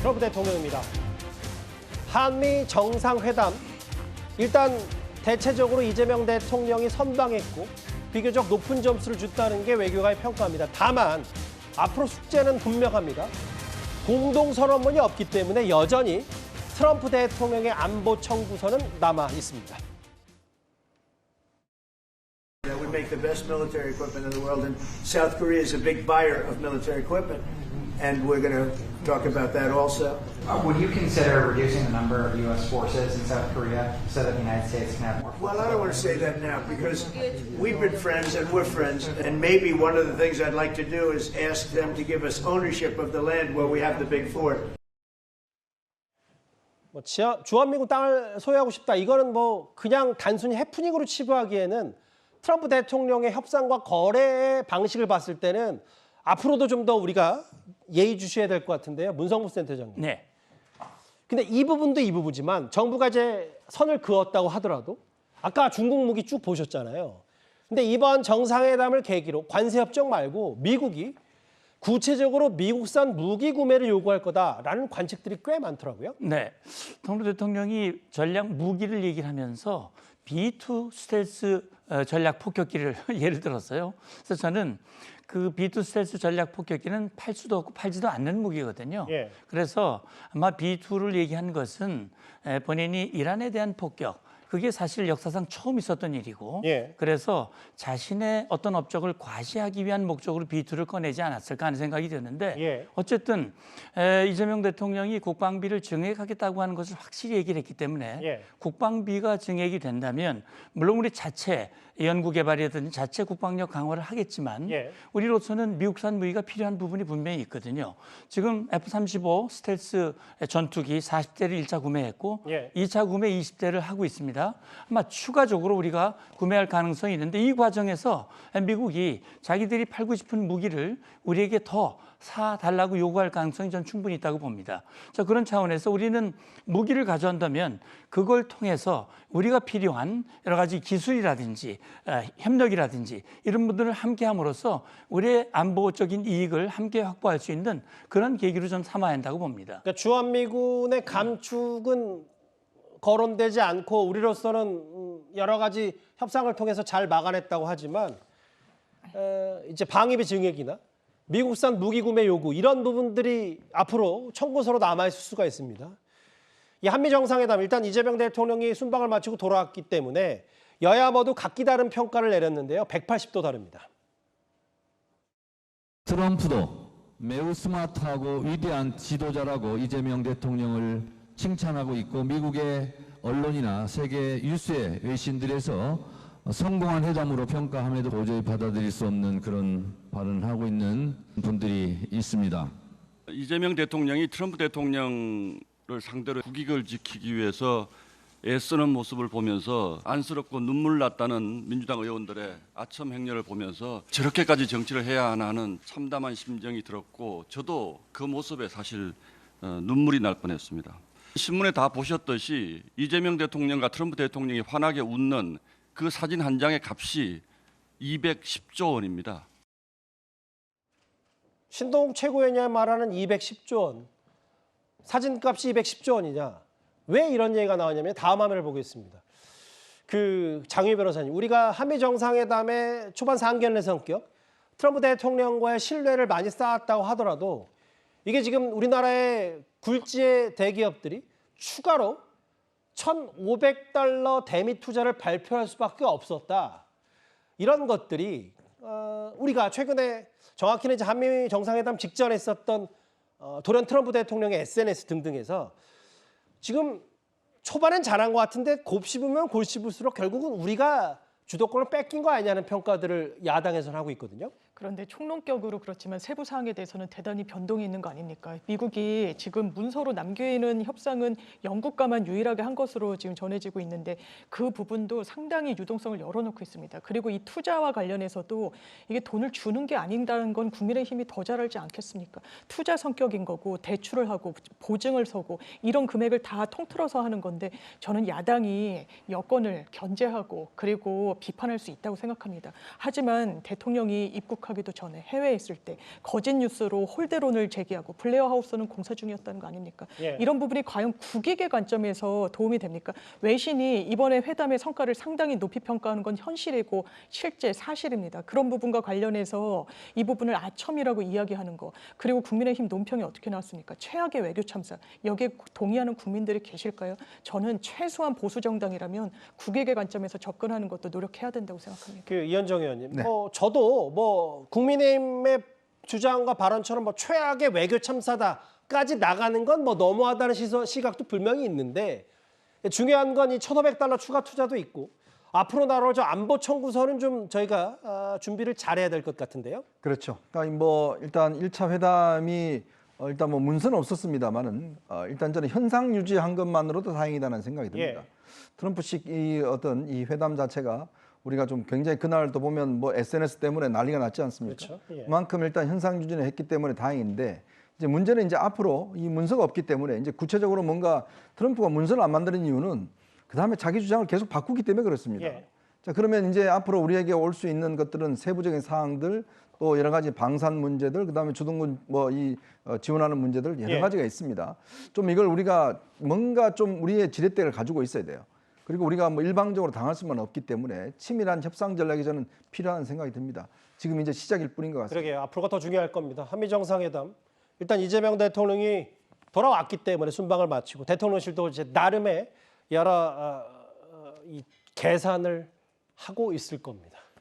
트럼프 대통령입니다. 한미 정상회담, 일단 대체적으로 이재명 대통령이 선방했고 비교적 높은 점수를 줬다는 게 외교가의 평가입니다. 다만 앞으로 숙제는 분명합니다. 공동선언문이 없기 때문에 여전히 트럼프 대통령의 안보 청구서는 남아 있습니다. We make the best military equipment in the world, and South Korea is a big buyer of military equipment, and we're going to talk about that also. Would you consider reducing the number of U.S. forces in South Korea so that the United States can have more Well, I don't want to say that now because we've been friends and we're friends, and maybe one of the things I'd like to do is ask them to give us ownership of the land where we have the big fort. 주한미군 땅을 소유하고 싶다. 이거는 그냥 단순히 해프닝으로 치부하기에는 트럼프 대통령의 협상과 거래의 방식을 봤을 때는 앞으로도 좀 더 우리가 예의주시해야 될 것 같은데요. 문성무 센터장님. 네. 근데 이 부분도 이 부분이지만 정부가 이제 선을 그었다고 하더라도 아까 중국 무기 쭉 보셨잖아요. 근데 이번 정상회담을 계기로 관세 협정 말고 미국이 구체적으로 미국산 무기 구매를 요구할 거다라는 관측들이 꽤 많더라고요. 네. 트럼프 대통령이 전략 무기를 얘기를 하면서 B2 스텔스 전략 폭격기를 예를 들었어요. 그래서 저는 그 B2 스텔스 전략 폭격기는 팔 수도 없고 팔지도 않는 무기거든요. 예. 그래서 아마 B2를 얘기한 것은 본인이 이란에 대한 폭격, 그게 사실 역사상 처음 있었던 일이고 예. 그래서 자신의 어떤 업적을 과시하기 위한 목적으로 B2를 꺼내지 않았을까 하는 생각이 드는데 예. 어쨌든 이재명 대통령이 국방비를 증액하겠다고 하는 것을 확실히 얘기를 했기 때문에 예. 국방비가 증액이 된다면 물론 우리 자체 연구개발이라든지 자체 국방력 강화를 하겠지만 예. 우리로서는 미국산 무기가 필요한 부분이 분명히 있거든요. 지금 F-35 스텔스 전투기 40대를 1차 구매했고 예. 2차 구매 20대를 하고 있습니다. 아마 추가적으로 우리가 구매할 가능성이 있는데 이 과정에서 미국이 자기들이 팔고 싶은 무기를 우리에게 더 사달라고 요구할 가능성이 전 충분히 있다고 봅니다. 자, 그런 차원에서 우리는 무기를 가져온다면 그걸 통해서 우리가 필요한 여러 가지 기술이라든지 협력이라든지 이런 분들을 함께 함으로써 우리의 안보적인 이익을 함께 확보할 수 있는 그런 계기로 전 삼아야 한다고 봅니다. 그러니까 주한미군의 감축은 거론되지 않고 우리로서는 여러 가지 협상을 통해서 잘 막아냈다고 하지만 이제 방위비 증액이나 미국산 무기 구매 요구 이런 부분들이 앞으로 청구서로 남아있을 수가 있습니다. 이 한미 정상회담 일단 이재명 대통령이 순방을 마치고 돌아왔기 때문에 여야 모두 각기 다른 평가를 내렸는데요. 180도 다릅니다. 트럼프도 매우 스마트하고 위대한 지도자라고 이재명 대통령을 칭찬하고 있고 미국의 언론이나 세계 유수의 외신들에서 성공한 회담으로 평가함에도 도저히 받아들일 수 없는 그런 발언을 하고 있는 분들이 있습니다. 이재명 대통령이 트럼프 대통령을 상대로 국익을 지키기 위해서 애쓰는 모습을 보면서 안쓰럽고 눈물 났다는 민주당 의원들의 아첨 행렬을 보면서 저렇게까지 정치를 해야 하나 하는 참담한 심정이 들었고 저도 그 모습에 사실 눈물이 날 뻔했습니다. 신문에 다 보셨듯이 이재명 대통령과 트럼프 대통령이 환하게 웃는 그 사진 한 장의 값이 210조 원입니다. 신동욱 최고위원이 말하는 210조 원. 사진값이 210조 원이냐. 왜 이런 얘기가 나왔냐면 다음 화면을 보겠습니다. 장유희 변호사님, 우리가 한미 정상회담의 초반 상견례 성격, 트럼프 대통령과의 신뢰를 많이 쌓았다고 하더라도 이게 지금 우리나라의 굴지의 대기업들이 추가로 1,500달러 대미 투자를 발표할 수밖에 없었다. 이런 것들이 우리가 최근에 정확히는 이제 한미 정상회담 직전에 있었던 도널드 트럼프 대통령의 SNS 등등에서 지금 초반엔 잘한 것 같은데 곱씹으면 골씹을수록 결국은 우리가 주도권을 뺏긴 거 아니냐는 평가들을 야당에서는 하고 있거든요. 그런데 총론격으로 그렇지만 세부 사항에 대해서는 대단히 변동이 있는 거 아닙니까? 미국이 지금 문서로 남겨있는 협상은 영국과만 유일하게 한 것으로 지금 전해지고 있는데 그 부분도 상당히 유동성을 열어놓고 있습니다. 그리고 이 투자와 관련해서도 이게 돈을 주는 게 아닌다는 건 국민의힘이 더 잘 알지 않겠습니까? 투자 성격인 거고 대출을 하고 보증을 서고 이런 금액을 다 통틀어서 하는 건데 저는 야당이 여권을 견제하고 그리고 비판할 수 있다고 생각합니다. 하지만 대통령이 입국하기 도착하기도 전에 해외에 있을 때 거짓 뉴스로 홀대론을 제기하고 블레어 하우스는 공사 중이었다는 거 아닙니까? 예. 이런 부분이 과연 국익의 관점에서 도움이 됩니까? 외신이 이번에 회담의 성과를 상당히 높이 평가하는 건 현실이고 실제 사실입니다. 그런 부분과 관련해서 이 부분을 아첨이라고 이야기하는 거, 그리고 국민의힘 논평이 어떻게 나왔습니까? 최악의 외교 참사, 여기에 동의하는 국민들이 계실까요? 저는 최소한 보수 정당이라면 국익의 관점에서 접근하는 것도 노력해야 된다고 생각합니다. 그 이현정 의원님, 네. 저도 국민의힘의 주장과 발언처럼 최악의 외교 참사다까지 나가는 건 너무하다는 시각도 분명히 있는데, 중요한 건 이 $1,500 추가 투자도 있고 앞으로 나올 저 안보 청구서는 좀 저희가 준비를 잘해야 될 것 같은데요. 그렇죠. 그러니까 일단 1차 회담이 일단 문서는 없었습니다만은 일단 저는 현상 유지한 것만으로도 다행이다는 생각이 듭니다. 예. 트럼프식 이 회담 자체가 우리가 좀 굉장히 그날도 보면 SNS 때문에 난리가 났지 않습니까? 그렇죠. 예. 그만큼 일단 현상 유지는 했기 때문에 다행인데, 이제 문제는 이제 앞으로 이 문서가 없기 때문에 이제 구체적으로 뭔가 트럼프가 문서를 안 만드는 이유는 그 다음에 자기 주장을 계속 바꾸기 때문에 그렇습니다. 예. 자, 그러면 이제 앞으로 우리에게 올 수 있는 것들은 세부적인 사항들, 또 여러 가지 방산 문제들, 그다음에 주둔군 지원하는 문제들 여러 예. 가지가 있습니다. 좀 이걸 우리가 뭔가 좀 우리의 지렛대를 가지고 있어야 돼요. 그리고 우리가 일방적으로 당할 수만 없기 때문에 치밀한 협상 전략이 저는 필요한 생각이 듭니다. 지금 이제 시작일 뿐인 것 같습니다. 그러게요. 앞으로가 더 중요할 겁니다. 한미 정상회담. 일단 이재명 대통령이 돌아왔기 때문에 순방을 마치고 대통령실도 이제 나름의 여러 이 계산을 하고 있을 겁니다.